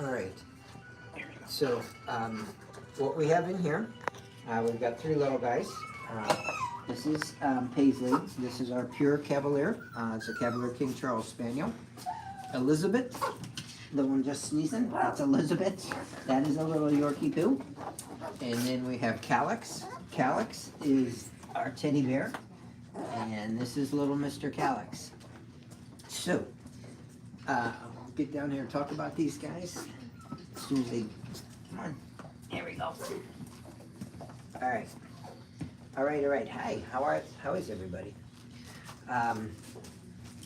All right. So, what we have in here, we've got three little guys. Uh, this is Paisley. This is our pure Cavalier. It's a Cavalier King Charles Spaniel. Elizabeth, the one just sneezing, that's Elizabeth. That is a little Yorkie poo. And then we have Calyx. Calyx is our teddy bear. And this is little Mr. Calyx. So, I'll get down here and talk about these guys as soon as they, come on, here we go. All right. All right. Hi, how is everybody?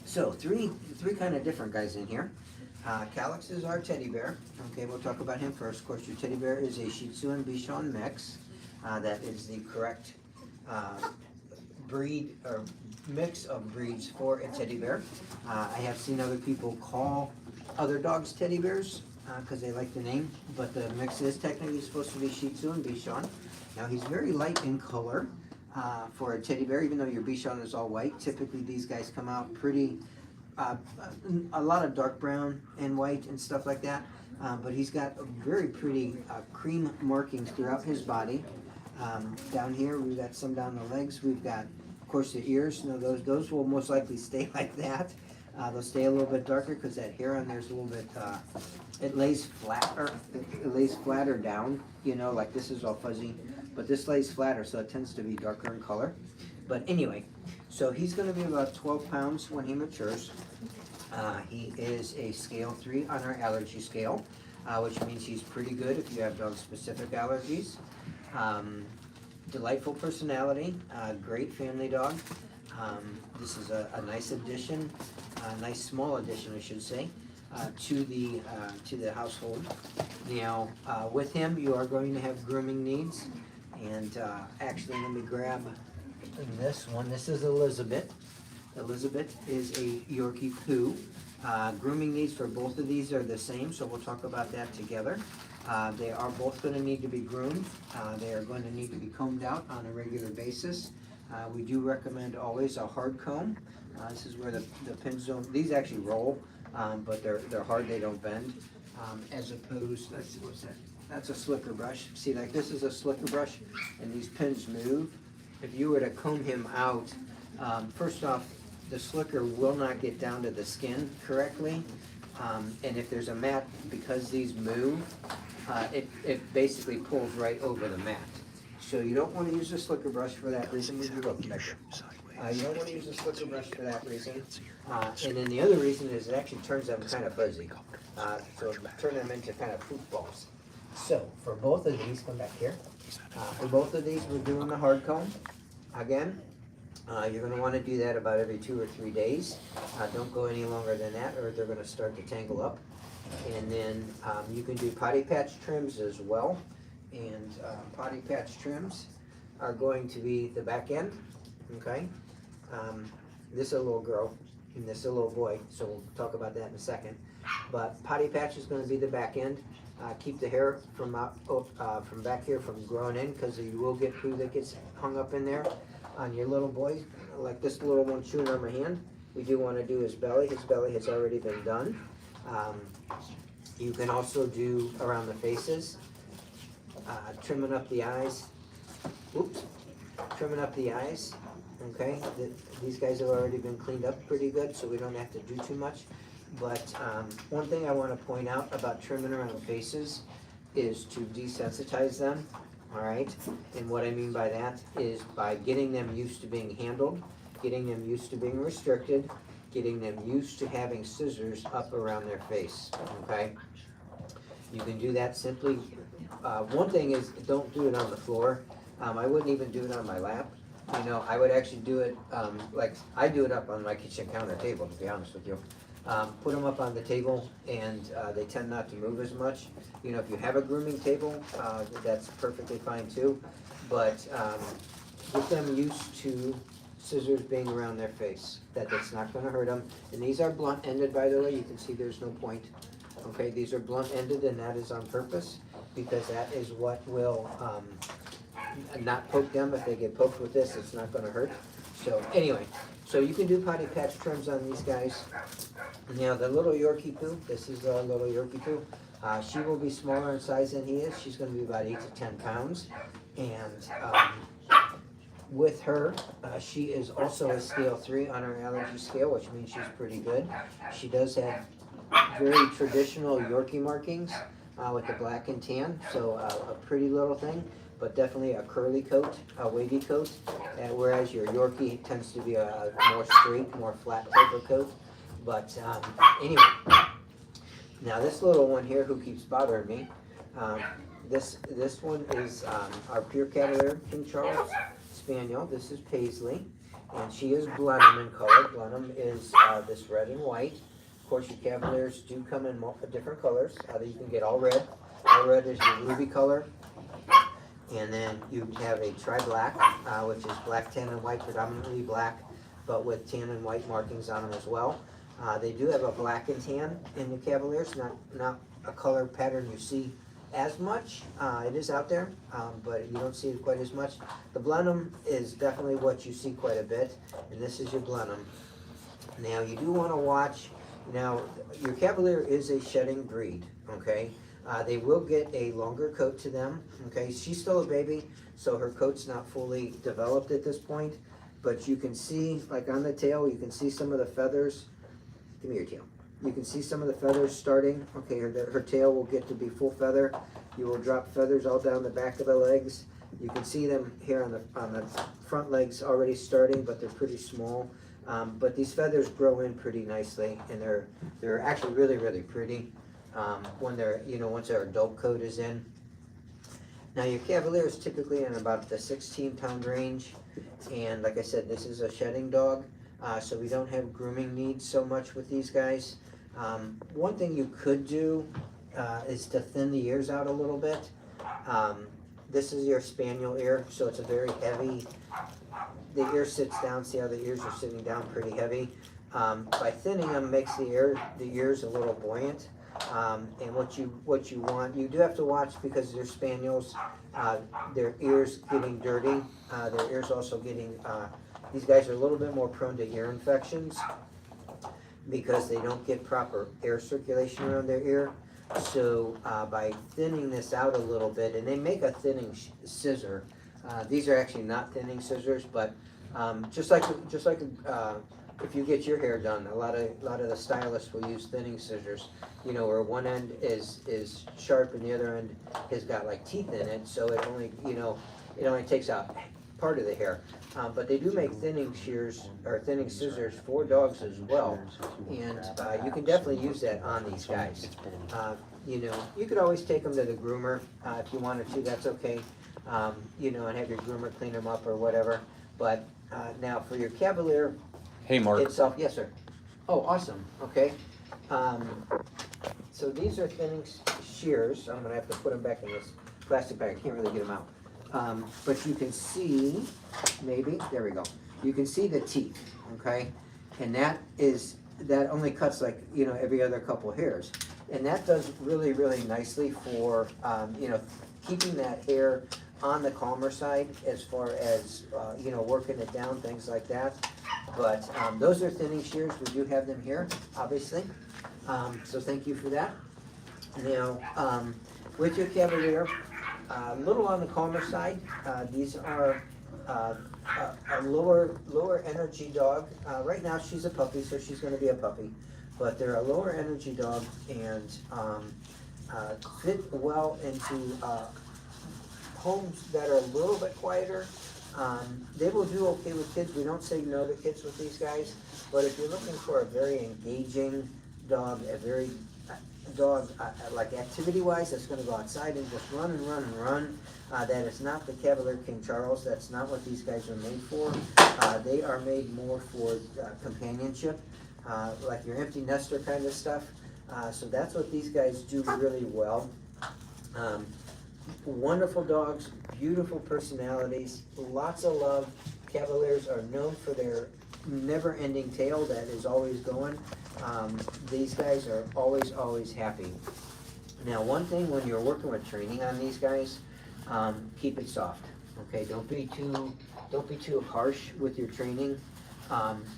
So three kind of different guys in here. Calyx is our teddy bear. Okay, we'll talk about him first. Of course, your teddy bear is a Shih Tzu and Bichon mix. That is the correct breed or mix of breeds for a teddy bear. I have seen other people call other dogs teddy bears because they like the name, but the mix is technically supposed to be Shih Tzu and Bichon. Now he's very light in color for a teddy bear, even though your Bichon is all white. Typically these guys come out pretty, a lot of dark brown and white and stuff like that. But he's got very pretty cream markings throughout his body. Down here, we've got some down the legs. We've got, of course, the ears. Now those will most likely stay like that. They'll stay a little bit darker because that hair on there's a little bit. It lays flatter. It lays flatter down. You know, like this is all fuzzy, but this lays flatter, so it tends to be darker in color. But anyway, so he's going to be about 12 pounds when he matures. He is a scale 3 on our allergy scale, which means he's pretty good if you have dog-specific allergies. Delightful personality, great family dog. This is a nice addition, a nice small addition, I should say, to the household. Now, with him, you are going to have grooming needs, and actually, let me grab this one. This is Elizabeth. Elizabeth is a Yorkie poo. Grooming needs for both of these are the same, so we'll talk about that together. They are both going to need to be groomed. They are going to need to be combed out on a regular basis. We do recommend always a hard comb. This is where the pins don't, these actually roll, but they're hard, they don't bend. As opposed, let's see, what's that? That's a slicker brush. See, like this is a slicker brush, and these pins move. If you were to comb him out, first off, the slicker will not get down to the skin correctly. And if there's a mat, because these move, it basically pulls right over the mat. So you don't want to use a slicker brush for that reason. You don't want to use a slicker brush for that reason. And then the other reason is it actually turns them kind of fuzzy. So turn them into kind of poop balls. So for both of these, come back here. For both of these, we're doing the hard comb. Again, you're going to want to do that about every 2 or 3 days. Don't go any longer than that, or they're going to start to tangle up. And then you can do potty patch trims as well. And potty patch trims are going to be the back end. Okay. This is a little girl, and this is a little boy. So we'll talk about that in a second. But potty patch is going to be the back end. Keep the hair from back here from growing in, because you will get poo that gets hung up in there. On your little boy, like this little one chewing on my hand, we do want to do his belly. His belly has already been done. You can also do around the faces, trimming up the eyes. Oops, trimming up the eyes. Okay, these guys have already been cleaned up pretty good, so we don't have to do too much. But one thing I want to point out about trimming around faces is to desensitize them. All right, and what I mean by that is by getting them used to being handled, getting them used to being restricted, getting them used to having scissors up around their face. Okay, you can do that simply. One thing is, don't do it on the floor. I wouldn't even do it on my lap. You know, I would actually do it like I do it up on my kitchen counter table, to be honest with you. Put them up on the table, and they tend not to move as much. You know, if you have a grooming table, that's perfectly fine too. But get them used to scissors being around their face. That's not going to hurt them. And these are blunt-ended, by the way. You can see there's no point. Okay, these are blunt-ended, and that is on purpose, because that is what will not poke them. If they get poked with this, it's not going to hurt. So anyway, so you can do potty patch trims on these guys. Now the little Yorkie poo, this is a little Yorkie poo. She will be smaller in size than he is. She's going to be about 8 to 10 pounds, and with her, she is also a scale 3 on her allergy scale, which means she's pretty good. She does have very traditional Yorkie markings with the black and tan, so a pretty little thing, but definitely a curly coat, a wavy coat, whereas your Yorkie tends to be a more straight, more flat type of coat. But anyway, now this little one here who keeps bothering me, this one is our Pure Cavalier King Charles Spaniel. This is Paisley, and she is Blenheim in color. Blenheim is this red and white. Of course, your Cavaliers do come in different colors. You can get all red. All red is your ruby color. And then you have a tri-black, which is black, tan, and white, predominantly black, but with tan and white markings on them as well. They do have a black and tan in the Cavaliers, not a color pattern you see as much. It is out there, but you don't see it quite as much. The Blenheim is definitely what you see quite a bit, and this is your Blenheim. Now you do want to watch. Now your Cavalier is a shedding breed, okay? They will get a longer coat to them, okay? She's still a baby, so her coat's not fully developed at this point, but you can see, like on the tail, you can see some of the feathers. Give me your tail. You can see some of the feathers starting. Okay, her tail will get to be full feather. You will drop feathers all down the back of the legs. You can see them here on the front legs already starting, but they're pretty small. But these feathers grow in pretty nicely, and they're actually really, really pretty when they're, once their adult coat is in. Now your Cavalier is typically in about the 16-pound range, and like I said, this is a shedding dog, so we don't have grooming needs so much with these guys. One thing you could do is to thin the ears out a little bit. This is your Spaniel ear, so it's a very heavy. The ear sits down. See how the ears are sitting down pretty heavy. By thinning them makes the ears a little buoyant. And what you want, you do have to watch because they're Spaniels, their ears getting dirty. Their ears also getting. These guys are a little bit more prone to ear infections because they don't get proper air circulation around their ear. So by thinning this out a little bit, and they make a thinning scissor. These are actually not thinning scissors, but just like if you get your hair done, a lot of the stylists will use thinning scissors. Where one end is sharp and the other end has got like teeth in it, so it only takes out part of the hair. But they do make thinning shears or thinning scissors for dogs as well, and you can definitely use that on these guys. You could always take them to the groomer if you wanted to. That's okay. And have your groomer clean them up or whatever. But now for your Cavalier Hey, Mark. itself, yes, sir. Oh, awesome. Okay. So these are thinning shears. I'm gonna have to put them back in this plastic bag. I can't really get them out. But you can see, maybe, there we go. You can see the teeth, okay? And that only cuts like, every other couple hairs. And that does really, really nicely for, keeping that hair on the calmer side as far as, working it down, things like that. But those are thinning shears. We do have them here, obviously. So thank you for that. Now, with your Cavalier, a little on the calmer side. These are a lower energy dog. Right now she's a puppy, so she's going to be a puppy. But they're a lower energy dog and fit well into homes that are a little bit quieter. They will do okay with kids. We don't say no to kids with these guys, but if you're looking for a very engaging dog, like activity-wise, that's going to go outside and just run and run and run, that is not the Cavalier King Charles. That's not what these guys are made for. They are made more for companionship, like your empty nester kind of stuff. So that's what these guys do really well. Wonderful dogs, beautiful personalities, lots of love. Cavaliers are known for their never-ending tail that is always going. These guys are always happy. Now, one thing when you're working with training on these guys, keep it soft. Okay, don't be too harsh with your training.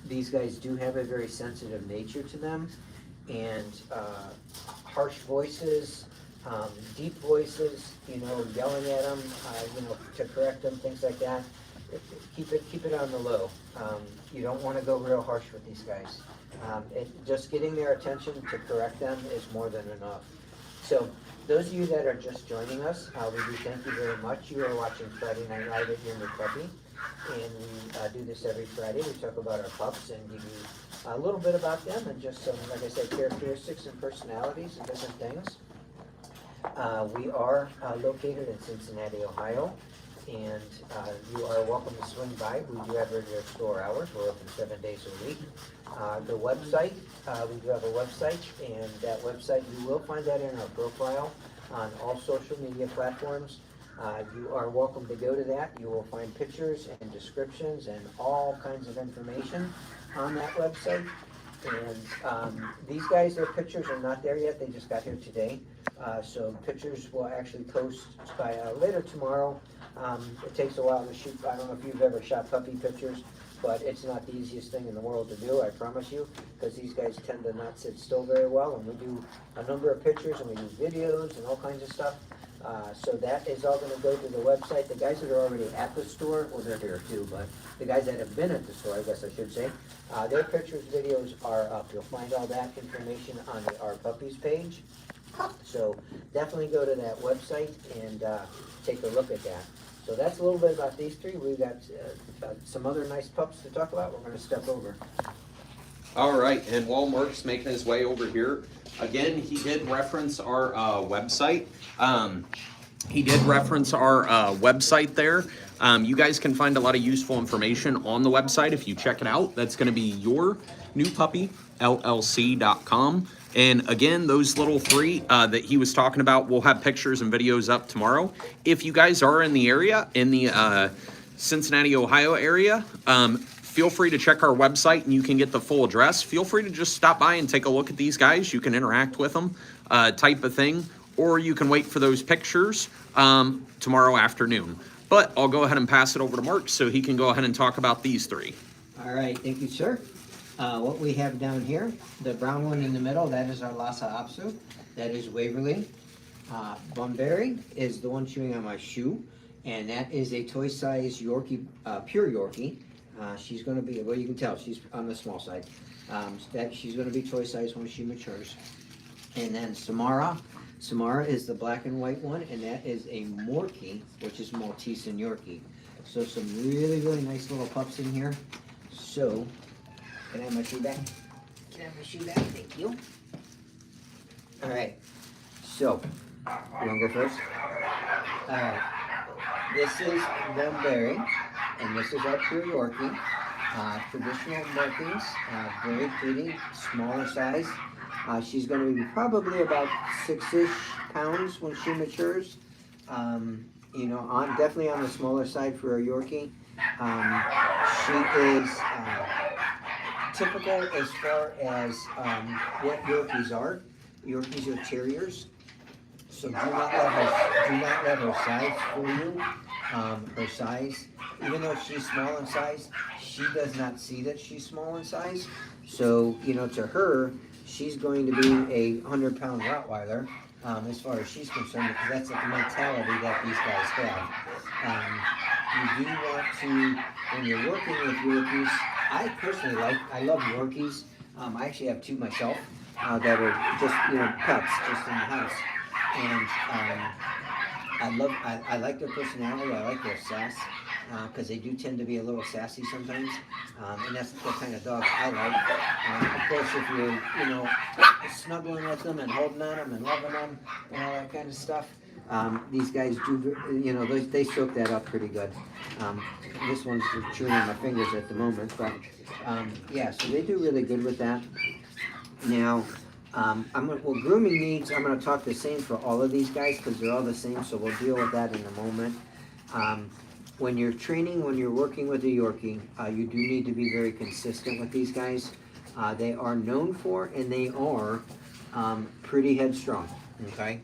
These guys do have a very sensitive nature to them, and harsh voices, deep voices, you know, yelling at them, you know, to correct them, things like that. Keep it on the low. You don't want to go real harsh with these guys. Just getting their attention to correct them is more than enough. So those of you that are just joining us, we do thank you very much. You are watching Friday Night Live at Your New Puppy, and we do this every Friday. We talk about our pups and give you a little bit about them and just some, like I said, characteristics and personalities and different things. We are located in Cincinnati, Ohio, and you are welcome to swing by. We do have regular store hours. We're open 7 days a week. The website, we do have a website, and that website, you will find that in our profile on all social media platforms. You are welcome to go to that. You will find pictures and descriptions and all kinds of information on that website. And these guys, their pictures are not there yet. They just got here today. So pictures will actually post by later tomorrow. It takes a while to shoot. I don't know if you've ever shot puppy pictures, but it's not the easiest thing in the world to do, I promise you, because these guys tend to not sit still very well, and we do a number of pictures, and we do videos and all kinds of stuff. So that is all going to go to the website. The guys that are already at the store, well, they're here too, but the guys that have been at the store, I guess I should say, their pictures, videos are up. You'll find all that information on the Our Puppies page. So definitely go to that website and take a look at that. So that's a little bit about these three. We've got some other nice pups to talk about. We're going to step over. All right, and while Mark's making his way over here, again, he did reference our website. He did reference our website there. You guys can find a lot of useful information on the website if you check it out. That's going to be yournewpuppyllc.com. And again, those little three that he was talking about, we'll have pictures and videos up tomorrow. If you guys are in the area, in the Cincinnati, Ohio area, feel free to check our website and you can get the full address. Feel free to just stop by and take a look at these guys. You can interact with them, type of thing, or you can wait for those pictures tomorrow afternoon. But I'll go ahead and pass it over to Mark so he can go ahead and talk about these three. All right, thank you, sir. What we have down here, the brown one in the middle, that is our Lhasa Apso. That is Waverly. Bunbury is the one chewing on my shoe, and that is a toy size Yorkie, pure Yorkie. She's going to be, well, you can tell she's on the small side. She's going to be toy size when she matures. And then Samara. Samara is the black and white one, and that is a Morkie, which is Maltese and Yorkie. So some really, really nice little pups in here. So, can I have my shoe back? Can I have my shoe back? Thank you. All right. So, you want to go first? All right. This is Bunbury, and this is our pure Yorkie. Traditional markings, very pretty, smaller size. She's going to be probably about 6-ish pounds when she matures. You know, definitely on the smaller side for a Yorkie. She is typical as far as what Yorkies are. Yorkies are terriers, so do not let her size fool you. Her size, even though she's small in size, she does not see that she's small in size. So, you know, to her, she's going to be a 100-pound Rottweiler as far as she's concerned, because that's the mentality that these guys have. You do want to, when you're working with Yorkies, I personally I love Yorkies. I actually have two myself that are just, you know, pets just in the house. And I like their personality, I like their sass, because they do tend to be a little sassy sometimes, and that's the kind of dog I like. Of course, if you're, you know, snuggling with them and holding on them and loving them and all that kind of stuff, these guys do, you know, they soak that up pretty good. This one's chewing on my fingers at the moment, but yeah, so they do really good with that. Now, well, grooming needs, I'm going to talk the same for all of these guys because they're all the same, so we'll deal with that in a moment. When you're training, when you're working with a Yorkie, you do need to be very consistent with these guys. They are known for, and they are pretty headstrong, okay?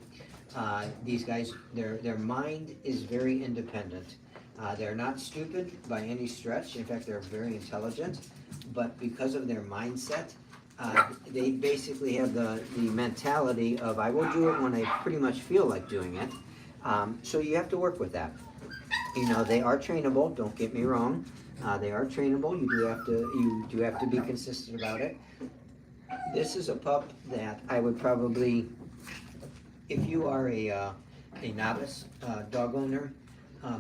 These guys, their mind is very independent. They're not stupid by any stretch. In fact, they're very intelligent, but because of their mindset, They basically have the mentality of, I will do it when I pretty much feel like doing it. So you have to work with that. You know, they are trainable, don't get me wrong. They are trainable, you do have to be consistent about it. This is a pup that I would probably, if you are a novice dog owner,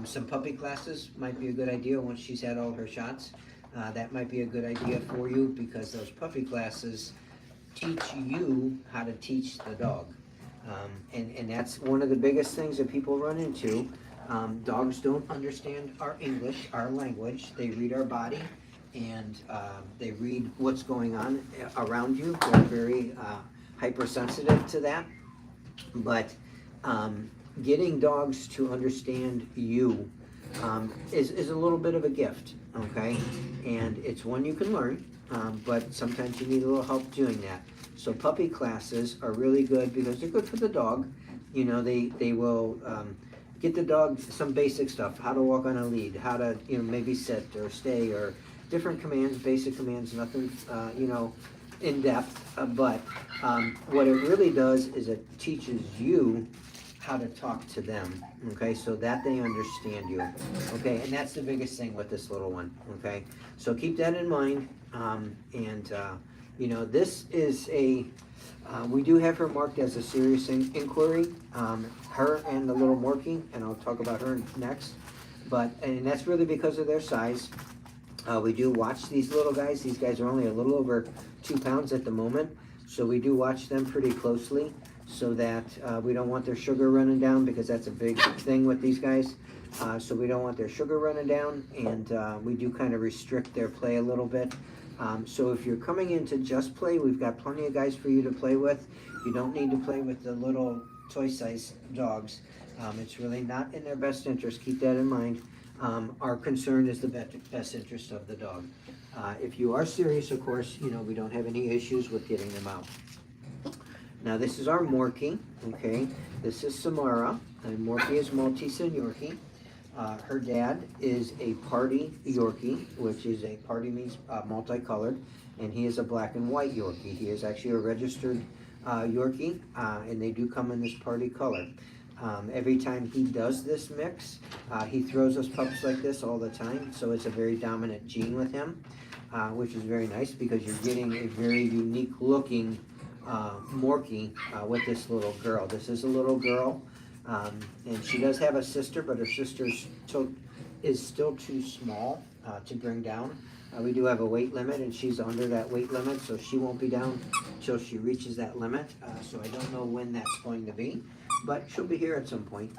some puppy classes might be a good idea once she's had all her shots. That might be a good idea for you, because those puppy classes teach you how to teach the dog. And that's one of the biggest things that people run into. Dogs don't understand our English, our language. They read our body, and they read what's going on around you. They're very hypersensitive to that. But getting dogs to understand you is a little bit of a gift, okay? And it's one you can learn, but sometimes you need a little help doing that. So puppy classes are really good because they're good for the dog. You know, they will get the dog some basic stuff, how to walk on a lead, how to, you know, maybe sit or stay, or different commands, basic commands, nothing, you know, in depth. But what it really does is it teaches you how to talk to them, okay, so that they understand you, okay, and that's the biggest thing with this little one, okay, so keep that in mind. You know, this is we do have her marked as a serious inquiry, her and the little Morkie, and I'll talk about her next, and that's really because of their size. We do watch these little guys. These guys are only a little over 2 pounds at the moment, so we do watch them pretty closely, so that we don't want their sugar running down, because that's a big thing with these guys. So we don't want their sugar running down, and we do kind of restrict their play a little bit. So if you're coming in to just play, we've got plenty of guys for you to play with. You don't need to play with the little toy-sized dogs. It's really not in their best interest. Keep that in mind. Our concern is the best interest of the dog. If you are serious, of course, you know, we don't have any issues with getting them out. Now this is our Morkie, okay? This is Samara, and Morkie is Maltese and Yorkie. Her dad is a party Yorkie, which is a party means multicolored, and he is a black and white Yorkie. He is actually a registered Yorkie, and they do come in this party color. Every time he does this mix, he throws us pups like this all the time, so it's a very dominant gene with him, which is very nice because you're getting a very unique looking Morkie with this little girl. This is a little girl, and she does have a sister, but her sister is still too small to bring down. We do have a weight limit, and she's under that weight limit, so she won't be down until she reaches that limit. So I don't know when that's going to be, but she'll be here at some point.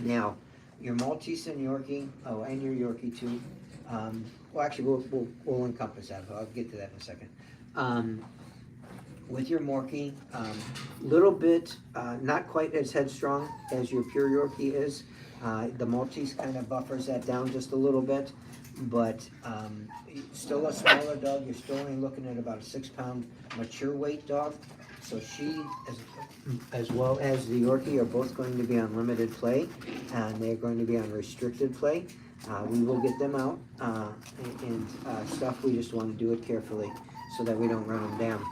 Now, your Maltese and Yorkie, and your Yorkie too. Well, actually, we'll encompass that. I'll get to that in a second. With your Morkie, little bit, not quite as headstrong as your pure Yorkie is. The Maltese kind of buffers that down just a little bit, but still a smaller dog. You're still only looking at about a 6-pound mature weight dog. So she, as well as the Yorkie, are both going to be on limited play, and they're going to be on restricted play. We will get them out and stuff. We just want to do it carefully so that we don't run them down.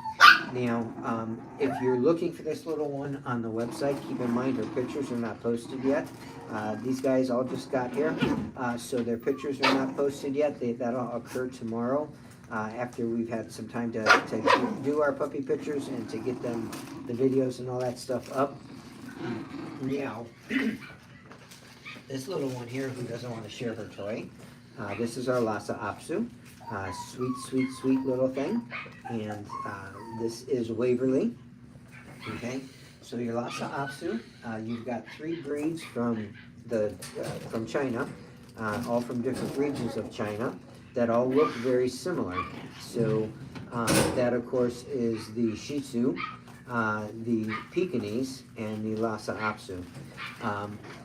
Now, if you're looking for this little one on the website, keep in mind her pictures are not posted yet. These guys all just got here, so their pictures are not posted yet. That'll occur tomorrow after we've had some time to do our puppy pictures and to get them the videos and all that stuff up. Now, this little one here who doesn't want to share her toy, this is our Lhasa Apso. Sweet little thing. And this is Waverly. Okay, so your Lhasa Apso, you've got 3 breeds from China, all from different regions of China, that all look very similar. So that of course is the Shih Tzu, the Pekingese, and the Lhasa Apso.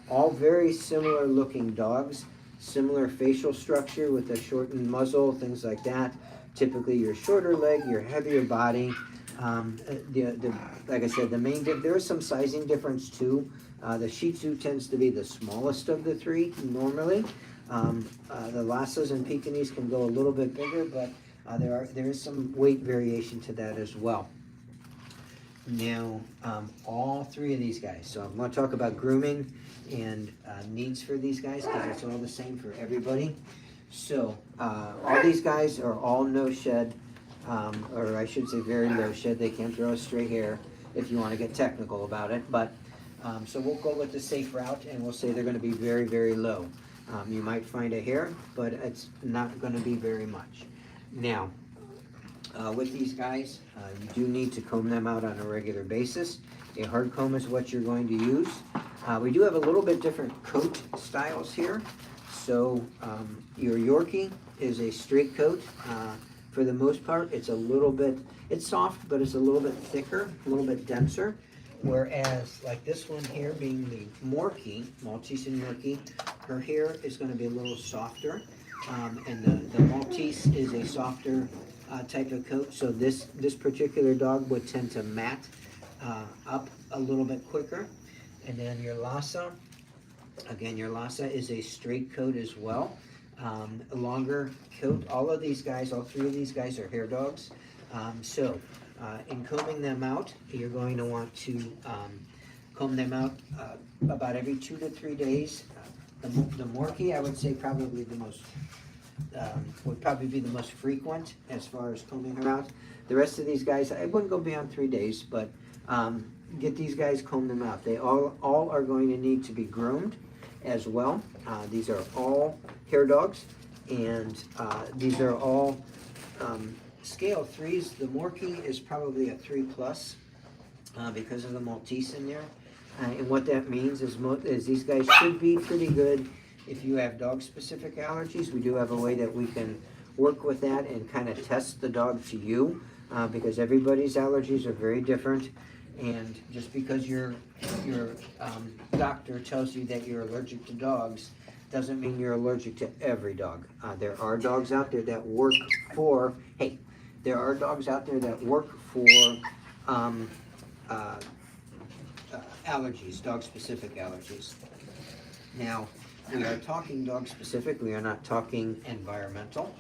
All very similar looking dogs. Similar facial structure with a shortened muzzle, things like that. Typically your shorter leg, your heavier body. Like I said, there is some sizing difference too. The Shih Tzu tends to be the smallest of the 3 normally. The Lhasas and Pekingese can go a little bit bigger, but There is some weight variation to that as well. Now, all three of these guys, so I'm going to talk about grooming and needs for these guys, because it's all the same for everybody. So all these guys are all no shed, or I should say very low shed. They can't throw a straight hair if you want to get technical about it, but so we'll go with the safe route, and we'll say they're going to be very, very low. You might find a hair, but it's not going to be very much. Now, with these guys, you do need to comb them out on a regular basis. A hard comb is what you're going to use. We do have a little bit different coat styles here. So your Yorkie is a straight coat. For the most part, it's soft, but it's a little bit thicker, a little bit denser. Whereas, like this one here being the Morkie, Maltese and Yorkie, her hair is going to be a little softer. And the Maltese is a softer type of coat. So this particular dog would tend to mat up a little bit quicker. And then your Lhasa, again, your Lhasa is a straight coat as well. A longer coat. All three of these guys are hair dogs. In combing them out, you're going to want to comb them out about every 2 to 3 days. The Morkie, I would say, probably would probably be the most frequent as far as combing her out. The rest of these guys, I wouldn't go beyond 3 days, but get these guys, comb them out. They all are going to need to be groomed as well. These are all hair dogs, and these are all scale 3s. The Morkie is probably a 3+ because of the Maltese in there. And what that means is these guys should be pretty good if you have dog-specific allergies. We do have a way that we can work with that and kind of test the dog to you, because everybody's allergies are very different. And just because your doctor tells you that you're allergic to dogs doesn't mean you're allergic to every dog. There are dogs out there that work for, allergies, dog-specific allergies. Now, we are talking dog-specific, we are not talking environmental.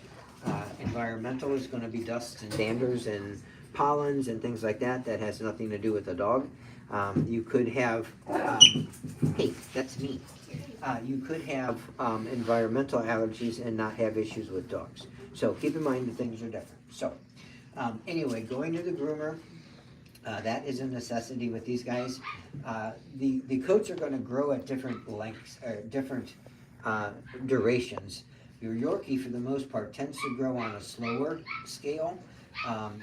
Environmental is going to be dust and danders and pollens and things like that. That has nothing to do with the dog. You could have, hey, that's me. You could have environmental allergies and not have issues with dogs. So keep in mind that things are different. So anyway, going to the groomer, that is a necessity with these guys. The coats are going to grow at different lengths, or different durations. Your Yorkie, for the most part, tends to grow on a slower scale.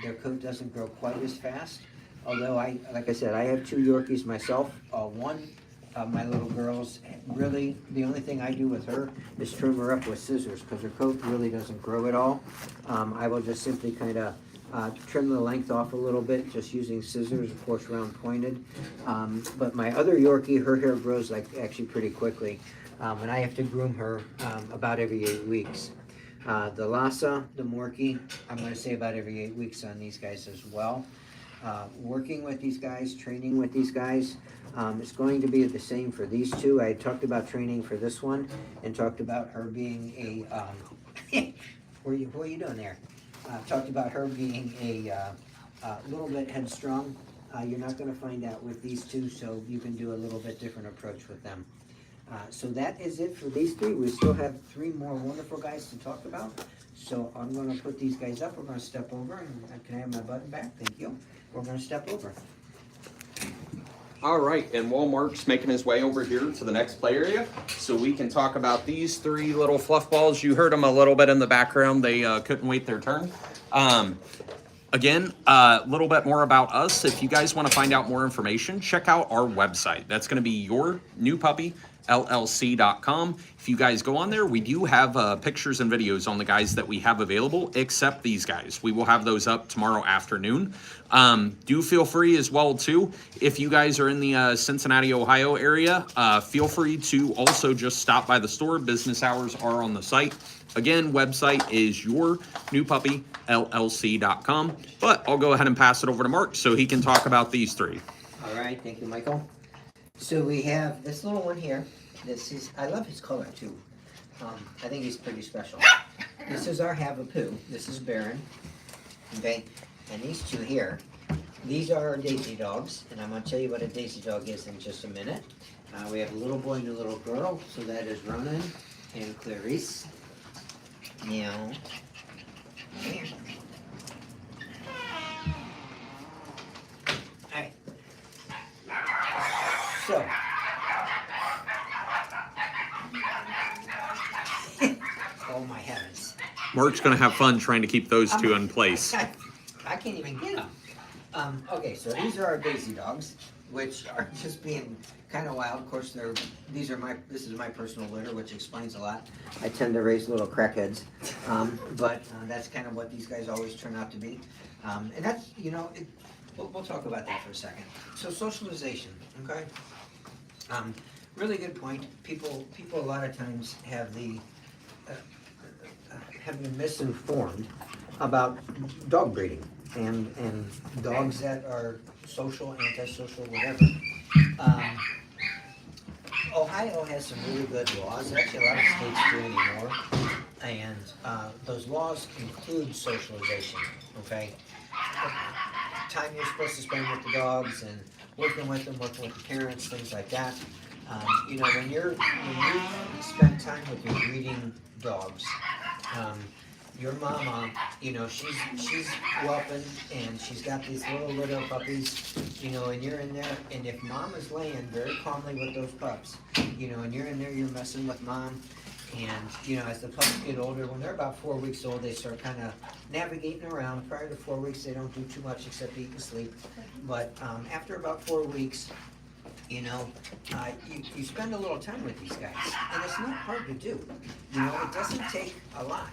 Their coat doesn't grow quite as fast. Although, like I said, I have 2 Yorkies myself. One of my little girls, really, the only thing I do with her is trim her up with scissors, because her coat really doesn't grow at all. I will just simply kind of trim the length off a little bit, just using scissors, of course, round pointed. But my other Yorkie, her hair grows actually pretty quickly, and I have to groom her about every 8 weeks. The Lhasa, the Morkie, I'm going to say about every 8 weeks on these guys as well. Working with these guys, training with these guys, it's going to be the same for these two. I talked about training for this one and talked about her being a what are you doing there? Talked about her being a little bit headstrong. You're not going to find out with these two, so you can do a little bit different approach with them. So that is it for these 3. We still have 3 more wonderful guys to talk about. So I'm going to put these guys up. We're going to step over. And can I have my button back? Thank you. We're going to step over. All right, and while Mark's making his way over here to the next play area, so we can talk about these 3 little fluff balls. You heard them a little bit in the background. They couldn't wait their turn. Again, a little bit more about us. If you guys want to find out more information, check out our website. That's going to be yournewpuppyllc.com. If you guys go on there, we do have pictures and videos on the guys that we have available, except these guys. We will have those up tomorrow afternoon. Do feel free as well, too, if you guys are in the Cincinnati, Ohio area, feel free to also just stop by the store. Business hours are on the site. Again, website is yournewpuppyllc.com. But I'll go ahead and pass it over to Mark so he can talk about these 3. All right, thank you, Michael. So we have this little one here. I love his color too. I think he's pretty special. This is our Havapoo. This is Baron. Okay, and these two here, these are our Daisy dogs, and I'm gonna tell you what a Daisy dog is in just a minute. We have a little boy and a little girl, so that is Ronan and Clarice. Now, come here. Alright. So. Oh my heavens. Mark's gonna have fun trying to keep those two in place. I can't even get them. Okay, so these are our Daisy dogs, which are just being kind of wild. Of course, this is my personal litter, which explains a lot. I tend to raise little crackheads, but that's kind of what these guys always turn out to be. And that's, we'll talk about that for a second. So socialization, okay? Really good point. People a lot of times have been misinformed about dog breeding and dogs that are social, antisocial, whatever. Ohio has some really good laws. Actually, a lot of states do anymore. And those laws include socialization, okay? Time you're supposed to spend with the dogs and working with them, working with the parents, things like that. When you spend time with your breeding dogs, your mama, she's whelping and she's got these little puppies, and you're in there, and if mom is laying very calmly with those pups, and you're in there, you're messing with mom, and, as the pups get older, when they're about 4 weeks old, they start kind of navigating around. Prior to 4 weeks, they don't do too much except eat and sleep, but after about 4 weeks, you spend a little time with these guys, and it's not hard to do. It doesn't take a lot.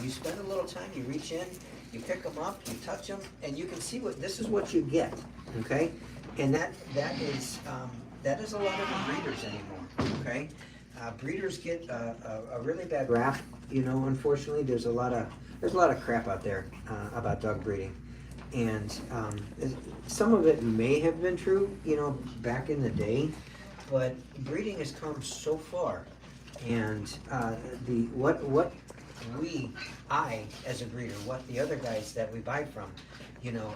You spend a little time, you reach in, you pick them up, you touch them, and you can see this is what you get, okay? And that is a lot of the breeders anymore, okay? Breeders get a really bad rap, unfortunately. There's a lot of crap out there about dog breeding. And some of it may have been true, back in the day, but breeding has come so far. And I as a breeder, what the other guys that we buy from,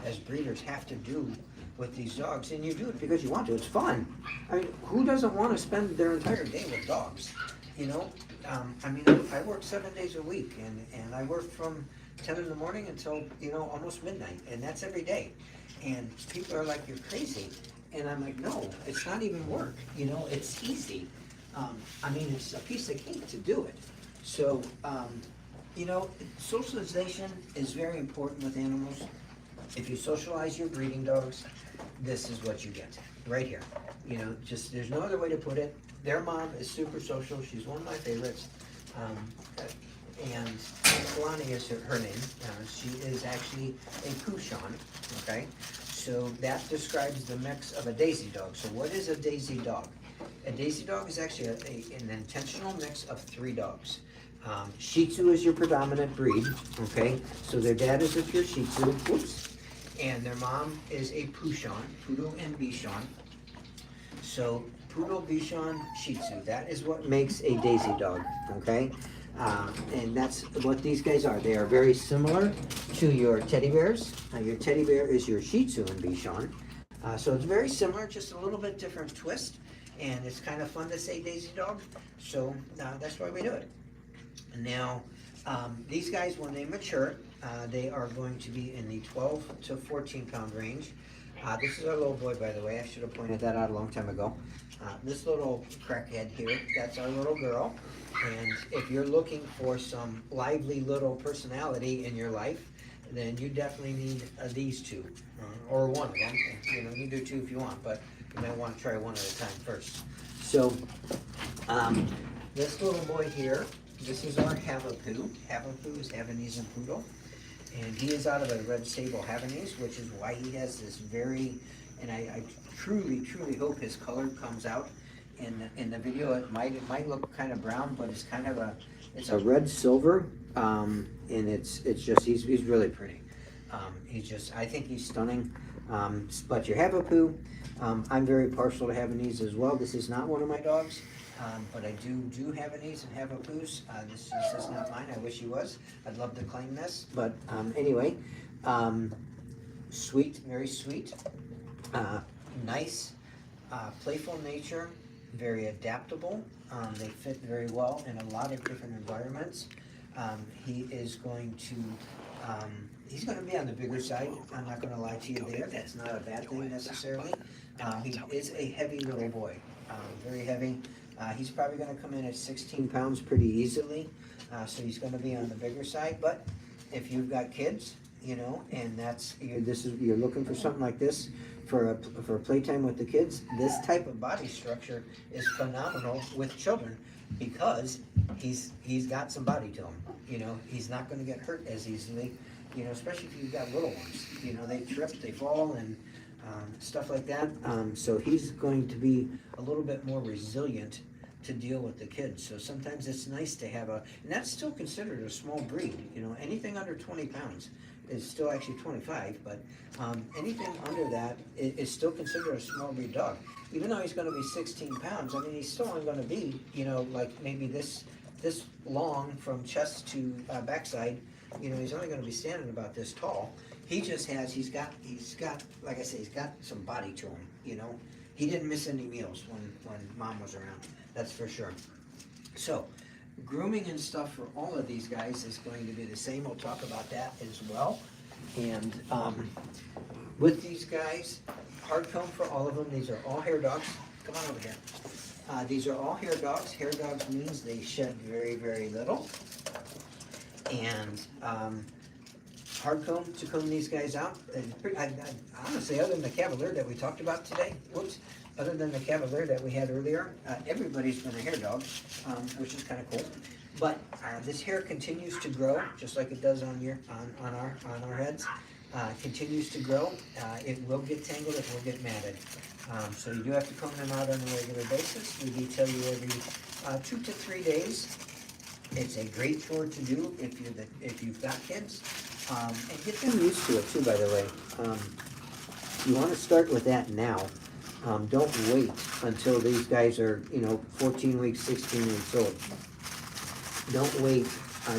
as breeders have to do with these dogs, and you do it because you want to. It's fun. I mean, who doesn't want to spend their entire day with dogs? I work 7 days a week, and I work from 10 in the morning until, almost midnight, and that's every day. And people are like, you're crazy. And I'm like, no, it's not even work, it's easy. It's a piece of cake to do it. So, socialization is very important with animals. If you socialize your breeding dogs, this is what you get, right here. There's no other way to put it. Their mom is super social. She's one of my favorites. And Kalani is her name. She is actually a Pouchon, okay? So that describes the mix of a Daisy dog. So what is a Daisy dog? A Daisy dog is actually an intentional mix of 3 dogs. Shih Tzu is your predominant breed, okay? So their dad is a pure Shih Tzu, whoops. And their mom is a Pouchon, Poodle and Bichon. So Poodle, Bichon, Shih Tzu, that is what makes a Daisy dog, okay? And that's what these guys are. They are very similar to your teddy bears. Your teddy bear is your Shih Tzu and Bichon. So it's very similar, just a little bit different twist. And it's kind of fun to say Daisy dog. So that's why we do it. Now, these guys, when they mature, they are going to be in the 12 to 14 pound range. This is our little boy, by the way. I should have pointed that out a long time ago. This little crackhead here, that's our little girl. And if you're looking for some lively little personality in your life, then you definitely need these two, or one of them. You can do 2 if you want, but you might want to try one at a time first. So, this little boy here, this is our Havapoo. Havapoo is Havanese and Poodle. And he is out of a red sable Havanese, which is why he has this and I truly, truly hope his color comes out in the video. It might look kind of brown, but it's kind of it's a red silver, and it's just, he's really pretty. I think he's stunning. But your Havapoo, I'm very partial to Havanese as well. This is not one of my dogs, but I do Havanese and Havapoos. This is not mine. I wish he was. I'd love to claim this, but anyway, sweet, very sweet, nice, playful nature, very adaptable. They fit very well in a lot of different environments. He is going to he's going to be on the bigger side. I'm not going to lie to you there. That's not a bad thing necessarily. He is a heavy little boy, very heavy. He's probably going to come in at 16 pounds pretty easily. So he's going to be on the bigger side. But if you've got kids, you know, and you're looking for something like this for playtime with the kids, this type of body structure is phenomenal with children because he's got some body to him. You know, he's not going to get hurt as easily. You know, especially if you've got little ones. You know, they trip, they fall, and stuff like that. So he's going to be a little bit more resilient to deal with the kids. So sometimes it's nice to have and that's still considered a small breed. You know, anything under 20 pounds is still actually 25, but anything under that is still considered a small breed dog. Even though he's going to be 16 pounds, I mean, he's still only going to be, you know, like maybe this long from chest to backside. You know, he's only going to be standing about this tall. He's got, like I say, he's got some body to him, you know. He didn't miss any meals when mom was around, that's for sure. So, grooming and stuff for all of these guys is going to be the same. We'll talk about that as well. And with these guys, hard comb for all of them. These are all hair dogs. Come on over here. These are all hair dogs. Hair dogs means they shed very, very little. And hard comb to comb these guys out. Honestly, other than the Cavalier that we talked about today, other than the Cavalier that we had earlier, everybody's been a hair dog, which is kind of cool. But this hair continues to grow, just like it does on our heads. Continues to grow. It will get tangled. It will get matted. So you do have to comb them out on a regular basis. We detail you every 2 to 3 days. It's a great chore to do if you've got kids, and get them used to it too. By the way, you want to start with that now. Don't wait until these guys are 14 weeks, 16 weeks old. Don't wait.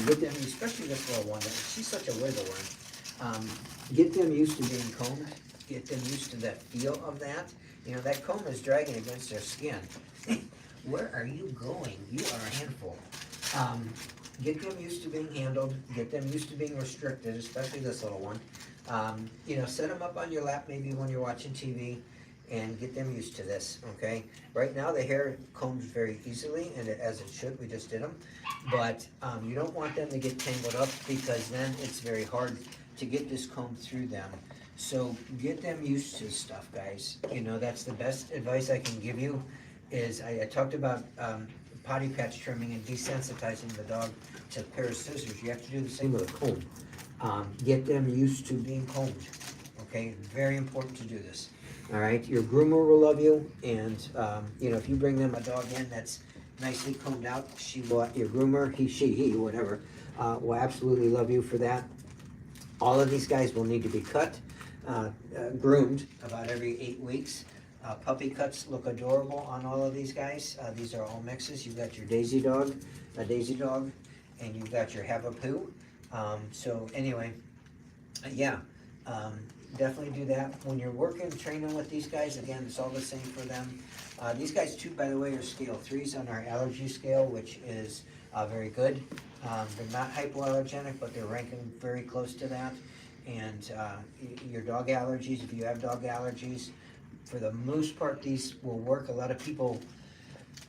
Get them, especially this little one. She's such a wiggle worm. Get them used to being combed. Get them used to that feel of that. You know, that comb is dragging against their skin. Where are you going? You are a handful. Get them used to being handled. Get them used to being restricted, especially this little one. Set them up on your lap maybe when you're watching TV and get them used to this, okay? Right now the hair combs very easily, and as it should. We just did them. But you don't want them to get tangled up because then it's very hard to get this comb through them. So get them used to stuff, guys. You know, that's the best advice I can give you. Is I talked about potty patch trimming and desensitizing the dog to a pair of scissors. You have to do the same with a comb. Get them used to being combed. Okay, very important to do this. All right, your groomer will love you, and if you bring them a dog in that's nicely combed out, your groomer, he, whatever, will absolutely love you for that. All of these guys will need to be cut, groomed about every 8 weeks. Puppy cuts look adorable on all of these guys. These are all mixes. You've got your Daisy dog, and you've got your Havapoo. So anyway, definitely do that. When you're training with these guys, again, it's all the same for them. These guys too, by the way, are scale 3s on our allergy scale, which is very good. They're not hypoallergenic, but they're ranking very close to that. And your dog allergies, if you have dog allergies, for the most part, these will work. A lot of people,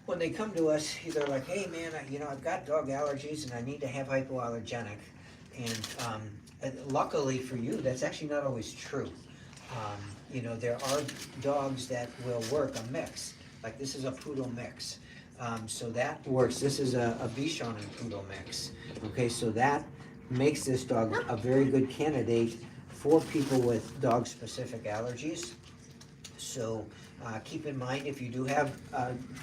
when they come to us, they're like, hey man, I've got dog allergies and I need to have hypoallergenic. And luckily for you, that's actually not always true. There are dogs that will work a mix. Like this is a poodle mix. So that works. This is a Bichon and poodle mix. Okay, so that makes this dog a very good candidate for people with dog-specific allergies. So keep in mind, if you do have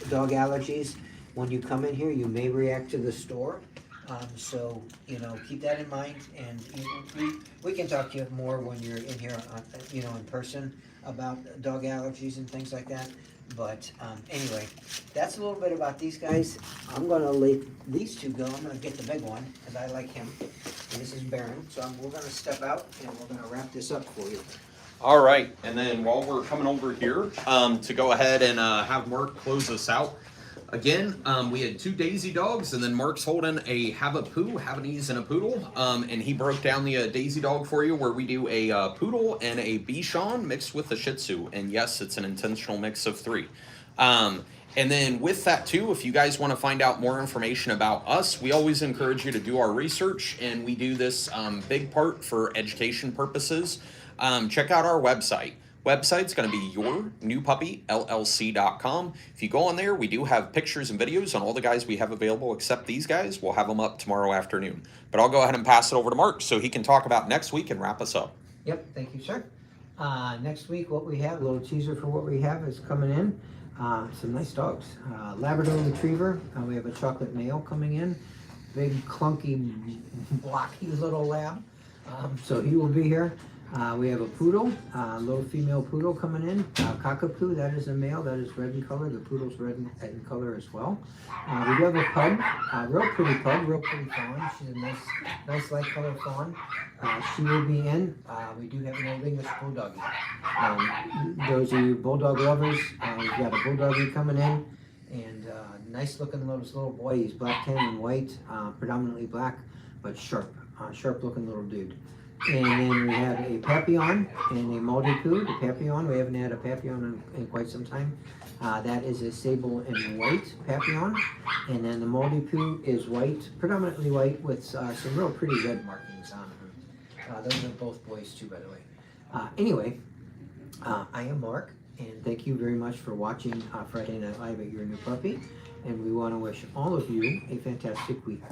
dog allergies, when you come in here, you may react to the store. So, you know, keep that in mind, and we can talk to you more when you're in here, you know, in person about dog allergies and things like that. But anyway, that's a little bit about these guys. I'm gonna let these two go. I'm gonna get the big one, because I like him. And this is Baron, so we're gonna step out, and we're gonna wrap this up for you. All right, and then while we're coming over here to go ahead and have Mark close us out, again, we had 2 Daisy dogs, and then Mark's holding a Havanese and a Poodle, and he broke down the Daisy dog for you, where we do a Poodle and a Bichon mixed with a Shih Tzu, and yes, it's an intentional mix of 3. And then with that too, if you guys want to find out more information about us, we always encourage you to do our research, and we do this big part for education purposes. Check out our website. Website's going to be yournewpuppyllc.com. If you go on there, we do have pictures and videos on all the guys we have available except these guys. We'll have them up tomorrow afternoon. But I'll go ahead and pass it over to Mark so he can talk about next week and wrap us up. Yep, thank you, sir. Next week, what we have, a little teaser for what we have is coming in. Some nice dogs. Labrador Retriever. We have a chocolate male coming in. Big, clunky, blocky little lab. So he will be here. We have a Poodle, little female Poodle coming in. Cockapoo, that is a male, that is red in color. The Poodle's red in color as well. We do have a Pug, real pretty Pug, real pretty fawn. She's a nice light color fawn. She will be in. We do have an Old English Bulldoggy. Those of you Bulldog lovers, we've got a Bulldoggy coming in. And nice looking little boy. He's black tan and white, predominantly black, but sharp looking little dude. And then we have a Papillon and a Maltipoo. The Papillon, we haven't had a Papillon in quite some time. That is a sable and white Papillon. And then the Maltipoo is white, predominantly white, with some real pretty red markings on them. Those are both boys too, by the way. Anyway, I am Mark, and thank you very much for watching Friday Night Live at Your New Puppy. And we want to wish all of you a fantastic week.